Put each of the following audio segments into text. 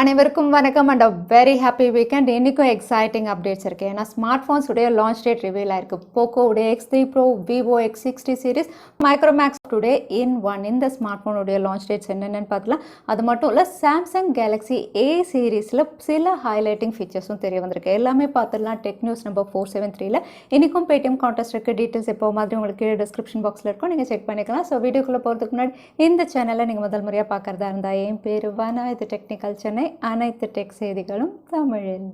அனைவருக்கும் வணக்கம் and very happy weekend. இன்றைக்கும் எக்ஸைட்டிங் அப்டேட்ஸ் இருக்குது. ஏன்னா ஸ்மார்ட் ஃபோன்ஸ் உடைய லான்ச் டேட் ரிவீல் ஆயிருக்கு. போக்கோ உடைய X3 Pro, Vivo X60 series, Micromax today in one. இந்த ஸ்மார்ட் ஃபோனுடைய லான்ச் டேட்ஸ் என்னென்னு பார்க்கலாம். அது மட்டும் இல்லை, சாம்சங் கேலக்ஸி A சீரீஸில் சில ஹைலைட்டிங் ஃபீச்சர்ஸும் தெரிய வந்திருக்கு. எல்லாமே பார்த்துடலாம் டெக் நியூஸ் நம்பர் 473. இன்றைக்கும் பேடிஎம் கான்டெஸ்ட் இருக்குது. டீட்டெயில்ஸ் எப்போ மாதிரி உங்களுக்கு டிஸ்கிரிப்ஷன் பாக்ஸில் இருக்கும், நீங்கள் செக் பண்ணிக்கலாம். ஸோ வீடியோக்குள்ளே போகிறதுக்கு முன்னாடி இந்த சேனலை நீங்கள் முதல் முறையாக பார்க்குறதா இருந்தால், என் பேர் வனா, இது டெக்னிக்கல் சென்னை, அனைத்து டெக் செய்திகளும் தமிழில்.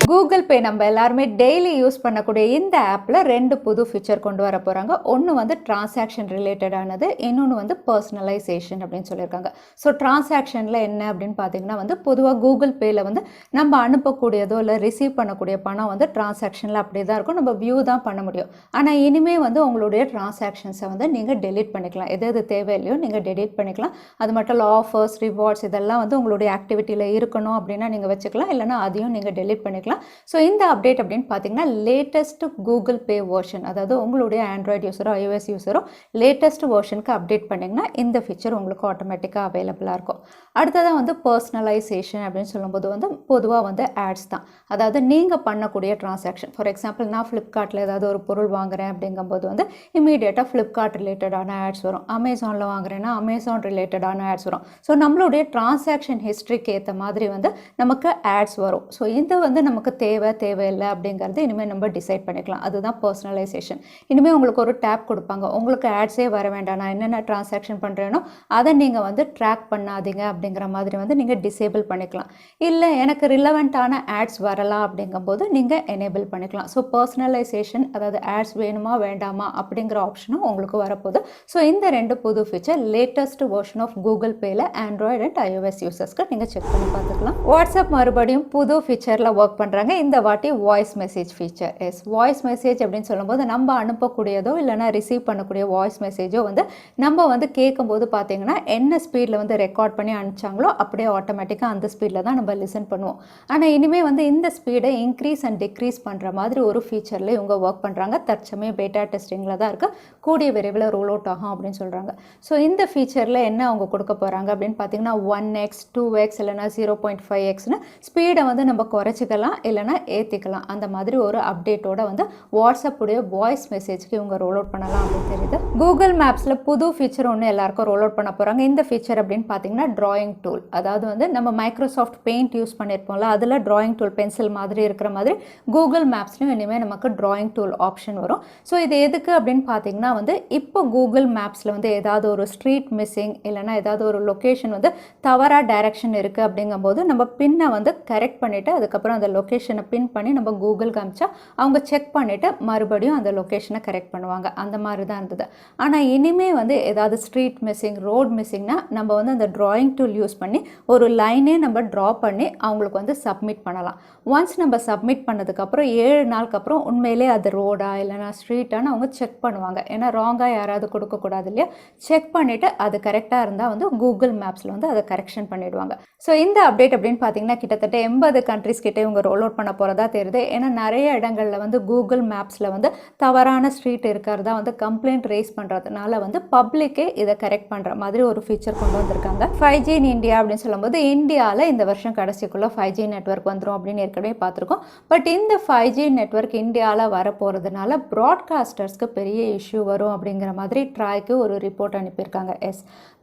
கூகுள் பே நம்ம எல்லாருமே டெய்லி யூஸ் பண்ணக்கூடிய இந்த ஆப்பில் ரெண்டு புது ஃபீச்சர் கொண்டு வர போகிறாங்க. ஒன்று வந்து டிரான்சாக்ஷன் ரிலேட்டடானது, இன்னொன்று வந்து பர்சனலைசேஷன் அப்படின்னு சொல்லியிருக்காங்க. ஸோ டிரான்சாக்ஷனில் என்ன அப்படின்னு பார்த்தீங்கன்னா வந்து பொதுவாக கூகுள் பேயில் வந்து நம்ம அனுப்பக்கூடியதோ இல்லை ரிசீவ் பண்ணக்கூடிய பணம் வந்து டிரான்சாக்ஷனில் அப்படியே தான் இருக்கும், நம்ம வியூ தான் பண்ண முடியும். ஆனால் இனிமேல் வந்து உங்களுடைய டிரான்சாக்ஷன்ஸை வந்து நீங்கள் டெலீட் பண்ணிக்கலாம். எது எது தேவையில்லையோ நீங்கள் டெலீட் பண்ணிக்கலாம். அது மட்டும் இல்லை, ஆஃபர்ஸ், ரிவார்ட்ஸ் இதெல்லாம் வந்து உங்களுடைய ஆக்டிவிட்டியில் இருக்கணும் அப்படின்னா நீங்கள் வச்சுக்கலாம், இல்லைனா அதையும் நீங்கள் டெலீட் பண்ணிக்கலாம். ஸோ இந்த அப்டேட் அப்படின்னு பார்த்தீங்கன்னா லேட்டஸ்ட் கூகுள் பே வெர்ஷன், அதாவது உங்களுடைய ஆண்ட்ராய்டு யூஸரோ iOS யூஸரோ லேட்டஸ்ட் வெர்ஷனுக்கு அப்டேட் பண்ணிங்கன்னா இந்த ஃபீச்சர் உங்களுக்கு ஆட்டோமேட்டிக்காக அவைலபிளாக இருக்கும். அடுத்ததாக வந்து பர்சனலைசேஷன் அப்படின்னு சொல்லும்போது வந்து பொதுவாக வந்து ஆட்ஸ் தான். அதாவது நீங்கள் பண்ணக்கூடிய டிரான்சாக்ஷன், ஃபார் எக்ஸாம்பிள் நான் ஃப்ளிப்கார்ட்டில் ஏதாவது ஒரு பொருள் வாங்குகிறேன் அப்படிங்கும்போது வந்து இமீடியட்டாக ஃப்ளிப்கார்ட் ரிலேட்டடான ஆட்ஸ் வரும். அமேசானில் வாங்குறேன்னா அமேசான் ரிலேட்டடான ஆட்ஸ் வரும். ஸோ நம்மளுடைய டிரான்சாக்ஷன் ஹிஸ்ட்ரிக்கு ஏற்ற மாதிரி வந்து நமக்கு ஆட்ஸ் வரும். ஸோ இது வந்து நமக்கு தேவையில்லை அப்படிங்கிறது இனிமேல் நம்ம டிசைட் பண்ணிக்கலாம். அதுதான் பர்சனலைசேஷன். இனிமேல் உங்களுக்கு ஒரு டேப் கொடுப்பாங்க, உங்களுக்கு ஆட்ஸே வர வேண்டாம், நான் என்னென்ன டிரான்சாக்ஷன் பண்ணுறேனோ அதை நீங்கள் வந்து ட்ராக் பண்ணாதீங்க அப்படிங்கிற மாதிரி வந்து நீங்கள் டிசேபிள் பண்ணிக்கலாம். இல்லை எனக்கு ரிலவெண்ட்டான ஆட்ஸ் வரலாம் அப்படிங்கும்போது நீங்கள் எனேபிள் பண்ணிக்கலாம். ஸோ பர்சனலைசேஷன், அதாவது ஆட்ஸ் வேணுமா வேண்டாமா அப்படிங்கிற ஆப்ஷனும் உங்களுக்கு வரப்போகுது. ஸோ இந்த ரெண்டு புது feature latest version of Google பேயில் ஆண்ட்ராய்டு அண்ட் iOS யூசர்ஸ்க்கு நீங்கள் செக் பண்ணி பார்த்துக்கலாம். வாட்ஸ்அப் மறுபடியும் புது ஃபீச்சரில் ஒர்க் பண்ணுறாங்க. இந்த வாட்டி voice message feature. Voice message அப்படின்னு சொல்லும்போது நம்ம அனுப்பக்கூடியதோ இல்லைனா ரிசீவ் பண்ணக்கூடிய வாய்ஸ் மெசேஜோ வந்து நம்ம வந்து கேட்கும்போது பார்த்தீங்கன்னா என்ன ஸ்பீடில் வந்து ரெக்கார்ட் பண்ணி அனுப்பிச்சாங்களோ அப்படியே ஆட்டோமேட்டிக்காக அந்த ஸ்பீடில் தான் நம்ம லிசன் பண்ணுவோம். ஆனால் இனிமேல் வந்து இந்த ஸ்பீடை இன்க்ரீஸ் அண்ட் டிக்ரீஸ் பண்ணுற மாதிரி ஒரு ஃபீச்சரில் இவங்க ஒர்க் பண்ணுறாங்க. தற்சமயம் பேட்டா டெஸ்டிங்கில் தான் இருக்குது, கூடிய விரைவில் ரோல் அவுட் ஆகும் அப்படின்னு சொல்கிறாங்க. ஸோ இந்த ஃபீச்சரில் என்ன அவங்க கொடுக்க போகிறாங்க அப்படின்னு பார்த்தீங்கன்னா 1x 2x இல்லைனா 0.5xன்னு ஸ்பீடை வந்து நம்ம குறைச்சிக்கலாம் இல்லைனா ஏற்றிக்கலாம். அந்த மாதிரி ஒரு அப்டேட்டோட வந்து வாட்ஸ்அப் உடைய வாய்ஸ் மெசேஜ்க்கு இவங்க ரோல் அவுட் பண்ணலாம் அப்படின்னு தெரியுது. கூகுள் மேப்ஸில் புது ஃபீச்சர் ஒன்று எல்லாருக்கும் ரோல் அவுட் பண்ண போகிறாங்க. இந்த ஃபீச்சர் அப்படின்னு பார்த்தீங்கன்னா டிராயிங் டூல். அதாவது வந்து நம்ம மைக்ரோசாஃப்ட் பெயிண்ட் யூஸ் பண்ணியிருப்போம்ல, அதில் டிராயிங் டூல் பென்சில் மாதிரி இருக்கிற மாதிரி கூகுள் மேப்ஸ்லையும் இனிமேல் நமக்கு டிராயிங் டூல் ஆப்ஷன் வரும். ஸோ இது எதுக்கு அப்படின்னு பார்த்தீங்கன்னா வந்து இப்போ கூகுள் மேப்ஸில் வந்து ஏதாவது ஒரு ஸ்ட்ரீட் மிஸ்ஸிங் இல்லைனா ஏதாவது ஒரு லொக்கேஷன் வந்து தவறாக டைரக்ஷன் இருக்குது அப்படிங்கும்போது நம்ம பின்னை வந்து கரெக்ட் பண்ணிவிட்டு அதுக்கப்புறம் அந்த லொக்கேஷனை பின் பண்ணி நம்ம கூகுள் காமிச்சா அவங்க செக் பண்ணிவிட்டு மறுபடியும் அந்த லொக்கேஷனை கரெக்ட் பண்ணுவாங்க. அந்த மாதிரி தான் இருந்தது. ஆனால் இனிமேல் வந்து ஏதாவது ஸ்ட்ரீட் மிஸ்ஸிங், ரோட் மிஸ்ஸிங்னா நம்ம வந்து அந்த டிராயிங் டூல் யூஸ் பண்ணி ஒரு லைனே நம்ம ட்ரா பண்ணி அவங்களுக்கு வந்து சப்மிட் பண்ணலாம். ஒன்ஸ் நம்ம சப்மிட் பண்ணதுக்கப்புறம் 7 நாளுக்கு அப்புறம் உண்மையிலே அது ரோடா இல்லைனா ஸ்ட்ரீட்டானு அவங்க செக் பண்ணுவாங்க. ஏன்னா ராங்காக யாராவது கொடுக்கக்கூடாது இல்லையா? செக் பண்ணிவிட்டு அது கரெக்டாக இருந்தால் வந்து கூகுள் மேப்ஸில் வந்து அதை கரெக்ஷன் பண்ணிவிடுவாங்க. ஸோ இந்த அப்டேட் அப்படின்னு பார்த்தீங்கன்னா கிட்டத்தட்ட 80 கண்ட்ரிஸ் கிட்டே இவங்க ரோல் அவுட் பண்ண போகிறதா தெரியுது. ஏன்னா நிறைய இடங்களில் வந்து கூகுள் மேப்ஸில் வந்து தவறான ஸ்ட்ரீட் இருக்கிறதா வந்து கம்ப்ளைண்ட் ரேஸ் பண்ணுறதுனால வந்து பப்ளிக்கே இதை கரெக்ட் பண்ணுற மாதிரி ஒரு ஃபீச்சர் கொண்டு வந்திருக்காங்க. 5G இன் இந்தியா அப்படின்னு சொல்லும்போது இந்தியாவில் இந்த வருஷம் கடைசிக்குள்ளே 5G நெட்வொர்க் வந்துடும் அப்படின்னு ஏற்கனவே பார்த்துருக்கோம். பட் இந்த 5G நெட்வொர்க் இந்தியாவில் வரப்போகிறதுனால ப்ராட்காஸ்டர்ஸ்க்கு பெரிய இஷ்யூ வரும் அப்படிங்கிற மாதிரி ட்ராய்க்கு ஒரு ரிப்போர்ட் அனுப்பியிருக்காங்க.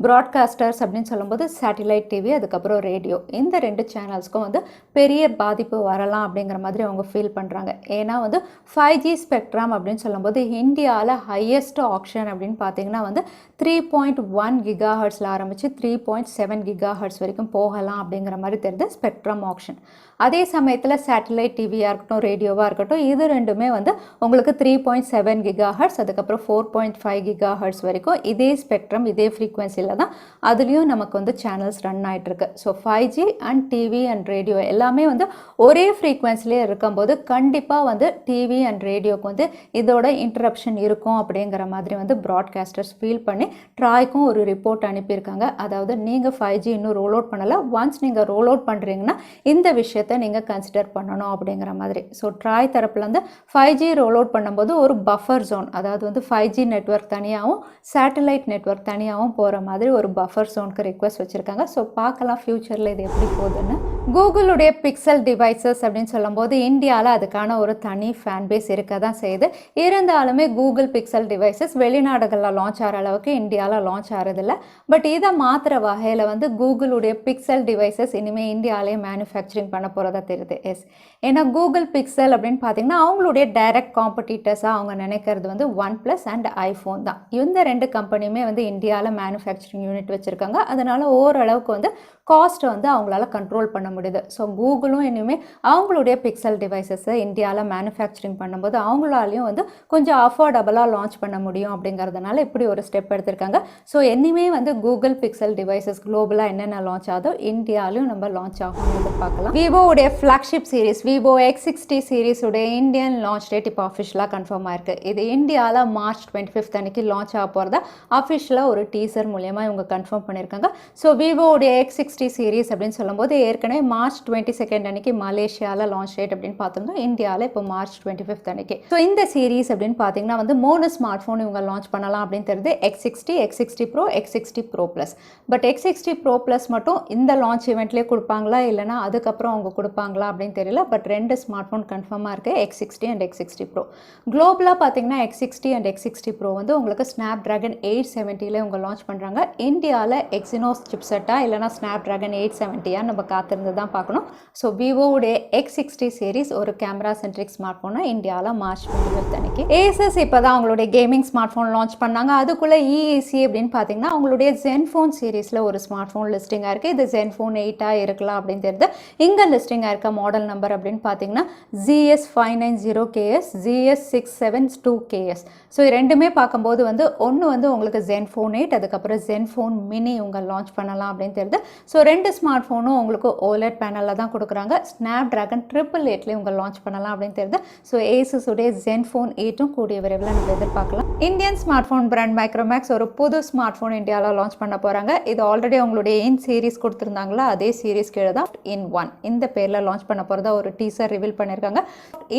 ப்ராட்காஸ்டர்ஸ் அப்படின்னு சொல்லும்போது சேட்டிலைட் டிவி, அதுக்கப்புறம் ரேடியோ, இந்த 2 சேனல்ஸ்க்கும் வந்து பெரிய பாதிப்பு வரலாம் அப்படிங்கிற மாதிரி அவங்க ஃபீல் பண்ணுறாங்க. ஏன்னா வந்து 5G ஸ்பெக்ட்ரம் அப்படின்னு சொல்லும்போது இந்தியாவில் ஹையஸ்ட் ஆக்ஷன் அப்படின்னு பார்த்தீங்கன்னா வந்து 3.1 GHzல ஆரம்பித்து 3.7 GHz வரைக்கும் போகலாம் அப்படிங்கிற மாதிரி தெரியுது ஸ்பெக்ட்ரம் ஆக்ஷன். அதே சமயத்தில் சேட்டலைட் டிவியாக இருக்கட்டும், ரேடியோவாக இருக்கட்டும், இது ரெண்டுமே வந்து உங்களுக்கு 3.7 GHz, அதுக்கப்புறம் 4.5 GHz வரைக்கும் இதே ஸ்பெக்ட்ரம் இதே ஃப்ரீக்வன்சியில் தான் அதுலேயும் நமக்கு வந்து சேனல்ஸ் ரன் ஆகிட்டுருக்கு. So 5G and TV and radio எல்லாமே வந்து ஒரே ஃப்ரீக்வன்சிலே இருக்கும்போது கண்டிப்பாக வந்து டிவி அண்ட் ரேடியோக்கு வந்து இதோட இன்டரப்ஷன் இருக்கும் அப்படிங்கிற மாதிரி வந்து ப்ராட்காஸ்டர்ஸ் ஃபீல் பண்ணி ட்ராய்க்கும் ஒரு ரிப்போர்ட் அனுப்பியிருக்காங்க. அதாவது நீங்கள் 5G இன்னும் ரோல் அவுட் பண்ணலை, ஒன்ஸ் நீங்கள் ரோல் அவுட் பண்ணுறீங்கன்னா இந்த விஷயத்தை நீங்கள் கன்சிடர் பண்ணணும் அப்படிங்கிற மாதிரி. ஸோ ட்ராய் தரப்புலேருந்து 5G ரோல் அவுட் பண்ணும்போது ஒரு பஃபர் ஜோன், அதாவது வந்து 5G நெட்வொர்க் தனியாகவும் சேட்டலைட் நெட்வொர்க் தனியாகவும் போகிற மாதிரி ஒரு பஃபர் ஜோனுக்கு ரிக்வெஸ்ட் வச்சுருக்காங்க. ஸோ பார்க்கலாம் ஃப்யூச்சரில் இது எப்படி போகுதுன்னு. கூகுளுடைய பிக்சல் டிவைசஸ் அப்படின்னு சொல்லும்போது இந்தியாவில் அதுக்கான ஒரு தனி ஃபேன் பேஸ் இருக்க தான் செய்யுது. இருந்தாலுமே கூகுள் பிக்சல் டிவைசஸ் வெளிநாடுகளில் லான்ச் ஆகிற அளவுக்கு இந்தியாவில் லான்ச் ஆகிறதில்ல. பட் இதை மாற்றுற வகையில் வந்து கூகுளுடைய பிக்சல் டிவைசஸ் இனிமேல் இந்தியாவிலே மேனுஃபேக்சரிங் பண்ண போகிறதா தெரியுது. ஏன்னா கூகுள் பிக்சல் அப்படின்னு பார்த்தீங்கன்னா அவங்களுடைய டைரக்ட் காம்படிட்டர்ஸாக அவங்க நினைக்கிறது வந்து ஒன்ப்ளஸ் அண்ட் ஐஃபோன் தான். இந்த ரெண்டு கம்பெனியுமே வந்து இந்தியாவில் மேனுஃபேக்சரிங் யூனிட் வச்சுருக்காங்க. அதனால் ஓரளவுக்கு வந்து காஸ்ட்டை வந்து அவங்களால கண்ட்ரோல் பண்ண முடியுது. ஸோ கூகுளும் இனிமேல் அவங்களுடைய பிக்சல் டிவைசஸை இந்தியாவில் மேனுஃபேக்சரிங் பண்ணும்போது அவங்களாலையும் வந்து கொஞ்சம் அஃபோர்டபுளாக லான்ச் பண்ண முடியும் அப்படிங்கிறதுனால இப்படி ஒரு ஸ்டெப் எடுத்திருக்காங்க. ஸோ இனிமே வந்து கூகுள் பிக்சல் டிவைசஸ் குளோபலாக என்னென்ன லான்ச் ஆகுதோ இந்தியாவிலையும் நம்ம லான்ச் ஆகும்னு எதிர்பார்க்கலாம். விவோவுடைய ஃப்ளாக்ஷிப் சீரிஸ் விவோ X60 சீரிஸுடைய இந்தியன் லான்ச் டேட் இப்போ அஃபிஷியலாக கன்ஃபார்ம் ஆயிருக்கு. இது இந்தியாவில் மார்ச் 25 அன்னைக்கு லான்ச் ஆக போகிறதா அஃபிஷியலாக ஒரு டீசர் மூலியமாக இவங்க கன்ஃபார்ம் பண்ணியிருக்காங்க. ஸோ விவோவுடைய X60 சீரிஸ் அப்படின்னு சொல்லும்போது ஏற்கனவே மார்ச் 22 அன்னைக்கு மலேசியாவில் லான்ச் டேட் அப்படின்னு பார்த்துருந்தோம். இந்தியாவில் இப்போ மார்ச் 25 அன்னைக்கு. ஸோ இந்த சீரிஸ் அப்படின்னு பார்த்தீங்கன்னா வந்து 3 ஸ்மார்ட் ஃபோன் இவங்க லான்ச் பண்ணலாம் அப்படின்னு தெரியுது. X60, X60 Pro, X60 Pro Plus. But X60 Pro Plus மட்டும் இந்த லான்ச் ஈவெண்ட்லேயே கொடுப்பாங்களா இல்லைனா அதுக்கப்புறம் அவங்க கொடுப்பாங்களா அப்படின்னு தெரியல. பட் 2 ஸ்மார்ட் ஃபோன் கன்ஃபார்மாக இருக்குது, X60 அண்ட் X60 Pro. குளோபலாக பார்த்தீங்கன்னா X60 அண்ட் X60 Pro வந்து உங்களுக்கு ஸ்னாப்ட்ராகன் 870 இவங்க லான்ச் பண்ணுறாங்க. இந்தியாவில் எக்ஸினோஸ் சிப்செட்டா இல்லைனா ஸ்னாப்ட்ராகன் 870 நம்ம காத்திருந்து தான் பார்க்கணும். ஸோ விவோவுடைய X60 சீரிஸ் ஒரு கேமரா சென்ட்ரிக் ஸ்மார்ட் ஃபோனாக இந்தியாவில் மார்ச் 25 அன்னைக்கு. ASUS இப்போ தான் அவங்களுடைய கேமிங் ஸ்மார்ட் ஃபோன் லான்ச் பண்ணாங்க. அதுக்குள்ளே EEC அப்படின்னு பார்த்தீங்கன்னா அவங்களுடைய ZenFone சீரிஸில் ஒரு ஸ்மார்ட் ஃபோன் லிஸ்டிங்காக இருக்குது. இது ZenFone 8 இருக்கலாம் அப்படின்னு தெரியுது. இங்கே லிஸ்டிங்காக இருக்க மாடல் நம்பர் அப்படின்னு பார்த்தீங்கன்னா ZS590KS, ZS672KS. ஸோ ரெண்டுமே பார்க்கும்போது வந்து ஒன்று வந்து உங்களுக்கு ZenFone 8, அதுக்கப்புறம் ZenFone Mini இவங்க லான்ச் பண்ணலாம் அப்படின்னு தெரியுது. ஸோ 2 ஸ்மார்ட் ஃபோனும் உங்களுக்கு OLED பேனலில் தான் கொடுக்குறாங்க. ஸ்னாப்ட்ராகன் 888 இவங்க லான்ச் பண்ணலாம் அப்படின்னு தெரியுது. ஸோ ASUS உடைய ZenFone 8 கூடிய விரைவில் நம்ம எதிர்பார்க்கலாம். Indian smart phone brand Micromax ஒரு புது ஸ்மார்ட் ஃபோன் இந்தியாவில் லான்ச் பண்ண போகிறாங்க. இது ஆல்ரெடி அவங்களுடைய இன் சீரிஸ் கொடுத்துருந்தாங்களா அதே சீரிஸ் கீழே தான் இன் 1 இந்த பேரில் லான்ச் பண்ண போகிறதா ஒரு டீசர் ரிவீல் பண்ணியிருக்காங்க.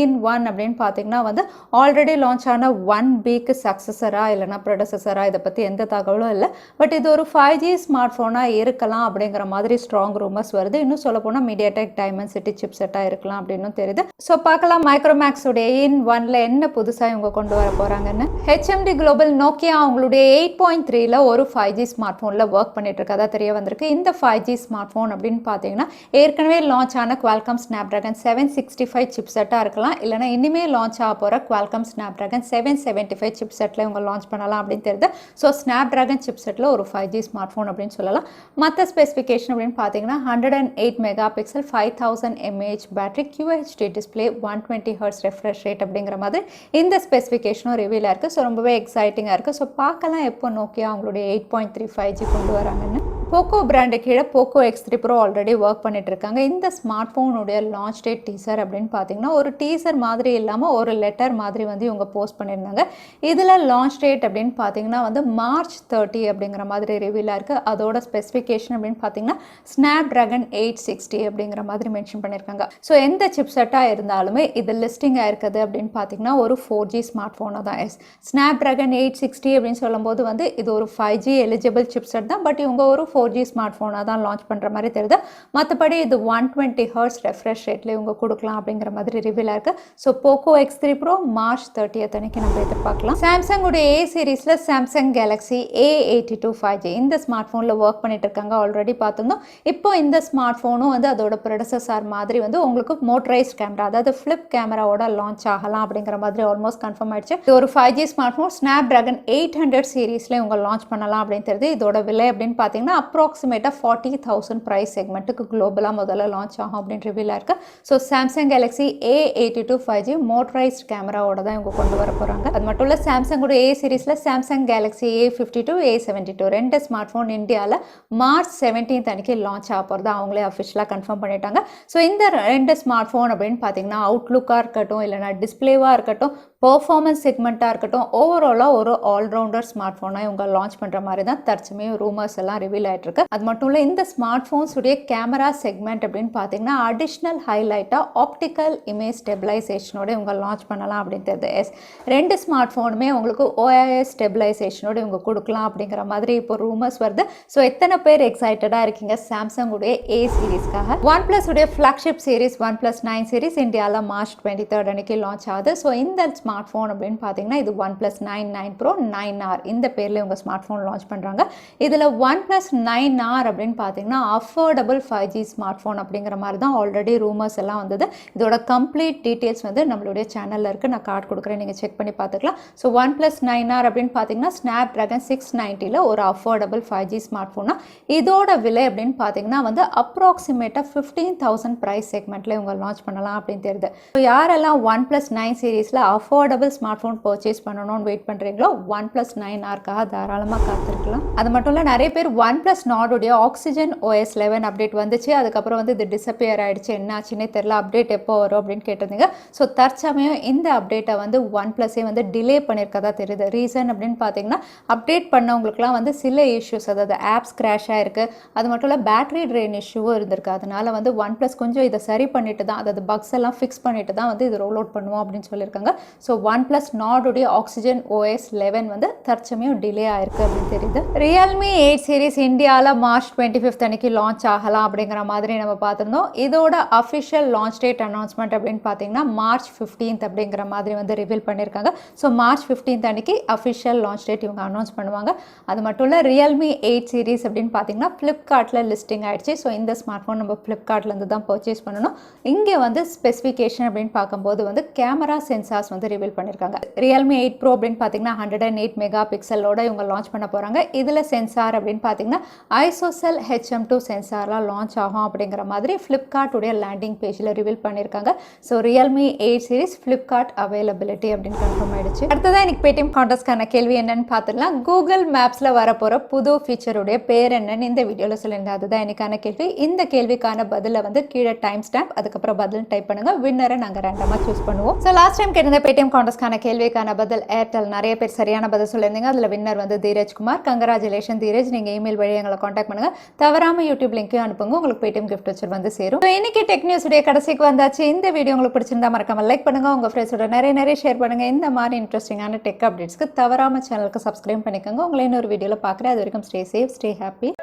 இன் 1 அப்படின்னு பார்த்தீங்கன்னா வந்து ஆல்ரெடி லான்ச் ஆன 1Bக்கு சக்ஸஸராக இல்லைனா ப்ரொடசஸராக இதை பற்றி எந்த தகவலும் இல்லை. பட் இது ஒரு 5G ஸ்மார்ட் ஃபோனாக இருக்கலாம் அப்படிங்கிற மாதிரி ஸ்ட்ராங் ரூமர்ஸ் வருது. இன்னும் சொல்ல போனால் MediaTek Dimensity சிப்செட்டாக இருக்கலாம் அப்படின்னு தெரியுது. ஸோ பார்க்கலாம் மைக்ரோமேக்ஸ் உடைய இன் 1ல என்ன புதுசாக இவங்க கொண்டு வர போகிறாங்கன்னு. HMD குளோபல் நோக்கியா அவங்களுடைய 8.3ல ஒரு 5G ஸ்மார்ட் ஃபோனில் ஒர்க் பண்ணிட்டு இருக்கதா தெரிய வந்திருக்கு. இந்த 5G ஸ்மார்ட் ஃபோன் அப்படின்னு பார்த்தீங்கன்னா ஏற்கனவே லான்ச் ஆன Qualcomm Snapdragon 765 சிப்செட்டாக இருக்கலாம், இல்லைனா இனிமேல் லான்ச் ஆக போகிற Qualcomm Snapdragon 775 சிப்செட்டில் இவங்க லான்ச் பண்ணலாம் அப்படின்னு தெரியுது. ஸோ ஸ்னாப்ட்ராகன் சிப்செட்டில் ஒரு 5G ஸ்மார்ட் ஃபோன் அப்படின்னு சொல்லலாம். மற்ற ஸ்பெசிஃபிகேஷன் அப்படின்னு பார்த்தீங்கன்னா 108 mega pixel, 5000 mAh battery, QHD display, 120 Hz refresh rate அப்படிங்கிற மாதிரி இந்த ஸ்பெசிஃபிகேஷனும் ரிவீலாக இருக்குது. ஸோ ரொம்பவே எக்ஸைட்டிங்காக இருக்குது. ஸோ பார்க்கலாம் எப்போ நோக்கியா அவங்களுடைய 8.3 5G கொண்டு வராங்கன்னு. போக்கோ பிராண்டு கீழே Poco X3 Pro already work பண்ணிட்டு இருக்காங்க. இந்த ஸ்மார்ட் ஃபோனுடைய லான்ச் டேட் டீசர் அப்படின்னு பார்த்தீங்கன்னா ஒரு டீசர் மாதிரி இல்லாமல் ஒரு லெட்டர் மாதிரி வந்து இவங்க போஸ்ட் பண்ணியிருந்தாங்க. இதில் லான்ச் டேட் அப்படின்னு பார்த்தீங்கன்னா வந்து மார்ச் 30 அப்படிங்கிற மாதிரி ரிவீலாக இருக்குது. அதோட ஸ்பெசிஃபிகேஷன் அப்படின்னு பார்த்தீங்கன்னா ஸ்னாப்ட்ராகன் 860 அப்படிங்கிற மாதிரி மென்ஷன் பண்ணியிருக்காங்க. ஸோ எந்த சிப்செட்டாக இருந்தாலுமே இது லிஸ்டிங்காக இருக்குது அப்படின்னு பார்த்தீங்கன்னா ஒரு 4G ஸ்மார்ட் ஃபோனாக தான். ஸ்னாப்ட்ராகன் 860 அப்படின்னு சொல்லும்போது வந்து இது ஒரு 5G எலிஜிபிள் சிப்செட் தான். பட் இவங்க ஒரு 4G ஸ்மார்ட் ஃபோனாக தான் லான்ச் பண்ணுற மாதிரி தெரியுது. மற்றபடி இது 120 Hz ரெஃப்ரெஷ் ரேட்டில் இவங்க கொடுக்கலாம் அப்படிங்கிற மாதிரி ரிவீலாக இருக்குது. So Poco X3 Pro March 30 அன்னைக்கு நம்ம எதிர்பார்க்கலாம். சாம்சங் உடைய A சீரிஸில் சாம்சங் Galaxy A82 5G இந்த ஸ்மார்ட் ஃபோனில் ஒர்க் பண்ணிட்டு இருக்காங்க. ஆல்ரெடி பார்த்துருந்தோம். இப்போ இந்த ஸ்மார்ட் ஃபோனும் வந்து அதோட ப்ரெடசஸர் மாதிரி வந்து உங்களுக்கு மோட்டரைஸ்ட் கேமரா, அதாவது ஃப்ளிப் கேமராவோட லான்ச் ஆகலாம் அப்படிங்கிற மாதிரி ஆல்மோஸ்ட் கன்ஃபார்ம் ஆயிடுச்சு. இது ஒரு 5G ஸ்மார்ட் ஃபோன் ஸ்னாப்ட்ராகன் 800 சீரிஸில் இவங்க லான்ச் பண்ணலாம் அப்படின்னு தெரியுது. இதோட விலை அப்படின்னு பார்த்தீங்கன்னா அப்ராக்சிமேட்டாக 40,000 ப்ரைஸ் செக்மெண்ட்டுக்கு குளோபலாக முதல்ல லான்ச் ஆகும் அப்படின்னு ரிவீலாக இருக்குது. So Samsung Galaxy A82 5G motorised கேமராவோட தான் இவங்க கொண்டு வர போகிறாங்க. அது மட்டும் இல்லை சாம்சங்கோட ஏ சீரீஸில் சாம்சங் கேலக்ஸி A52 A72 ரெண்டு ஸ்மார்ட் ஃபோன் இந்தியாவில் மார்ச் 17 அன்னைக்கு லான்ச் ஆக போகிறது அவங்களே அஃபிஷியலாக கன்ஃபார்ம் பண்ணிட்டாங்க. ஸோ இந்த ரெண்டு ஸ்மார்ட் ஃபோன் அப்படின்னு பார்த்தீங்கன்னா அவுட்லுக்காக இருக்கட்டும் இல்லைனா டிஸ்பிளேவாக இருக்கட்டும் பெர்ஃபார்மன்ஸ் செக்மெண்ட்டாக இருக்கட்டும் ஓவராலாக ஒரு ஆல்ரவுண்டர் ஸ்மார்ட் ஃபோனாக இவங்க லான்ச் பண்ணுற மாதிரி தான் தற்சமயம் ரூமர்ஸ் எல்லாம் ரிவீல் ஆகிட்டு இருக்கு. அது மட்டும் இல்லை இந்த ஸ்மார்ட் ஃபோன்ஸுடைய கேமரா செக்மெண்ட் அப்படின்னு பார்த்தீங்கன்னா அடிஷ்னல் ஹைலைட்டாக ஆப்டிக்கல் இமேஜ் ஸ்டெபிலைசேஷனோட இவங்க லான்ச் பண்ணலாம் அப்படின்னு தெரியுது. ரெண்டு ஸ்மார்ட் ஃபோனுமே உங்களுக்கு OIS ஸ்டெபிலைசேஷனோட இவங்க கொடுக்கலாம் அப்படிங்கிற மாதிரி இப்போ ரூமர்ஸ் வருது. ஸோ எத்தனை பேர் எக்ஸைட்டடாக இருக்கீங்க சாம்சங்குடைய A சீரீஸ்க்காக? OnePlus உடைய ஃப்ளாக்ஷிப் சீரீஸ் OnePlus 9 சீரீஸ் இந்தியாவில் மார்ச் 23 அன்னைக்கு லான்ச் ஆகுது. ஸோ இந்த ஸ்மார்ட் ஃபோன் அப்படின்னு பார்த்தீங்கன்னா இது OnePlus 9 Pro 9R இந்த பேரில் இவங்க ஸ்மார்ட் ஃபோன் லான்ச் பண்ணுறாங்க. இதில் OnePlus 9R அப்படின்னு பார்த்தீங்கன்னா அஃபோர்டபுள் 5G ஸ்மார்ட் ஃபோன் அப்படிங்கிற மாதிரி தான் ஆல்ரெடி ரூமர்ஸ் எல்லாம் வந்தது. இதோட கம்ப்ளீட் டீட்டெயில்ஸ் வந்து நம்மளுடைய சேனலில் இருக்குது, நான் கார்டு கொடுக்குறேன், நீங்கள் செக் பண்ணி பார்த்துக்கலாம். ஸோ OnePlus 9R அப்படின்னு பார்த்தீங்கன்னா Snapdragon 690 ஒரு அஃபோர்டபுள் 5G ஸ்மார்ட் ஃபோனா இதோட விலை அப்படின்னு பார்த்தீங்கன்னா வந்து அப்ராக்சிமேட்டாக 15,000 ப்ரைஸ் செக்மெண்ட்டில் இவங்க லான்ச் பண்ணலாம் அப்படின்னு தெரியுது. ஸோ யாரெல்லாம் OnePlus 9 சீரீஸில் அஃபோர்டபுள் ஸ்மார்ட் ஃபோன் பர்ச்சேஸ் பண்ணணும்னு வெயிட் பண்ணுறீங்களோ OnePlus 9Rக்காக தாராளமாக காத்திருக்கலாம். அது மட்டும் இல்லை நிறைய பேர் OnePlus Nordோடைய ஆக்சிஜன் OS 11 அப்டேட் வந்துச்சு, அதுக்கப்புறம் வந்து இது டிஸப்பியர் ஆகிடுச்சு, என்ன ஆச்சுன்னே தெரியல, அப்டேட் எப்போ வரும் அப்படின்னு கேட்டிருந்தீங்க. ஸோ தற்சமயம் இந்த அப்டேட்டை வந்து OnePlusஸே வந்து டிலே பண்ணியிருக்கதா தெரியுது. ரீசன் அப்படின்னு பார்த்தீங்கன்னா அப்டேட் பண்ணவங்களுக்குலாம் வந்து சில இஷ்யூஸ், அதாவது ஆப்ஸ் கிராஷ் ஆகிருக்கு, அது மட்டும் இல்லை பேட்டரி ட்ரெயின் இஷ்யூவும் இருந்திருக்கு. அதனால வந்து OnePlus கொஞ்சம் இதை சரி பண்ணிட்டு தான், அதாவது பக்ஸ் எல்லாம் ஃபிக்ஸ் பண்ணிட்டு தான் வந்து இது ரோல் அவுட் பண்ணுவோம் அப்படின்னு சொல்லியிருக்காங்க. ஸோ OnePlus Nordோடைய ஆக்சிஜன் OS 11 வந்து தற்சமயம் டிலே ஆயிருக்கு அப்படின்னு தெரியுது. Realme 8 சீரீஸ் இந்தியாவில் மார்ச் 25 அன்னைக்கு லான்ச் ஆகலாம் அப்படிங்கிற மாதிரி நம்ம பார்த்துருந்தோம். இதோட அஃபிஷியல் லான்ச் டேட் அனௌன்ஸ்மெண்ட் அப்படின்னு பார்த்தீங்கன்னா மார்ச் 15 அப்படிங்கிற மாதிரி வந்து ரிவீல் பண்ணியிருக்காங்க. ஸோ மார்ச் 15 அன்னைக்கு அஃபிஷியல் லான்ச் டேட் இவங்க அனௌன்ஸ் பண்ணுவாங்க. அது மட்டும் இல்லை Realme 8 சீரீஸ் அப்படின்னு பார்த்தீங்கன்னா ஃப்ளிப்கார்ட்டில் லிஸ்டிங் ஆயிடுச்சு. ஸோ இந்த ஸ்மார்ட் ஃபோன் நம்ம ஃப்ளிப்கார்ட்லேருந்து தான் பர்ச்சேஸ் பண்ணணும். இங்கே வந்து ஸ்பெசிஃபிகேஷன் அப்படின்னு பார்க்கும்போது வந்து கேமரா சென்சார்ஸ் வந்து ரிவீல் பண்ணியிருக்காங்க. Realme 8 Pro அப்படின்னு பார்த்தீங்கன்னா 108 மெகா பிக்சலோட இவங்க லான்ச் பண்ண போகிறாங்க. இதில் சென்சார் அப்படின்னு பார்த்தீங்கன்னா ISOCELL HM2 சென்சார்லாம் லான்ச் ஆகும் அப்படிங்கிற மாதிரி ஃப்ளிப்கார்ட்டுடைய லேண்டிங் பேஜில் ரிவீல் பண்ணியிருக்காங்க. So Realme 8 series Flipkart availability அப்படின்னு கன்ஃபார்ம் ஆயிடுச்சு. அடுத்ததான் இன்னைக்கு பேடிஎம் கான்டெஸ்ட்கான கேள்வி என்னன்னு பார்த்துடலாம். கூகுள் மேப்ஸில் வரப்போகிற புது ஃபீச்சருடைய பேர் என்னன்னு இந்த வீடியோவில் சொல்லியிருந்தேன். அதுதான் இன்னைக்கான கேள்வி. இந்த கேள்விக்கான பதிலை வந்து கீழே டைம் ஸ்டாம்ப் அதுக்கப்புறம் பதில் டைப் பண்ணுங்க. வின்னரை நாங்கள் ரேண்டமாக சூஸ் பண்ணுவோம். ஸோ லாஸ்ட் டைம் கேட்டிருந்த பேடிஎம் கான்டெஸ்ட்கான கேள்விக்கான பதில் ஏர்டெல். நிறைய பேர் சரியான பதில் சொல்லியிருந்தீங்க. அதில் வின்னர் வந்து தீரஜ்குமார். கங்கராச்சுலேஷன் தீரஜ். நீங்கள் இமெயில் வழி எங்களை காண்டாக்ட் பண்ணுங்க. தவறாமல் யூடியூப் லிங்க்கையும் அனுப்புங்க, உங்களுக்கு பேடிஎம் கிஃப்ட் வச்சு வந்து சேரும். இன்னைக்கு டெக் நியூஸ் உடைய கடைசிக்கு வந்தாச்சு. இந்த வீடியோ உங்களுக்கு பிடிச்சிருந்தா மறக்காம லைக் பண்ணுங்க, உங்க ஃப்ரெண்ட்ஸோட நிறைய ஷேர் பண்ணுங்க. இந்த மாதிரி இன்ட்ரெஸ்டிங்கான டெக் அப்டேட்ஸ்க்கு தவறாம சேனலுக்கு சப்ஸ்கிரைப் பண்ணிக்கோங்க. உங்களை இன்னொரு வீடியோவில் பார்க்குறேன். அது வரைக்கும் ஸ்டே சேஃப், ஸ்டே ஹாப்பி.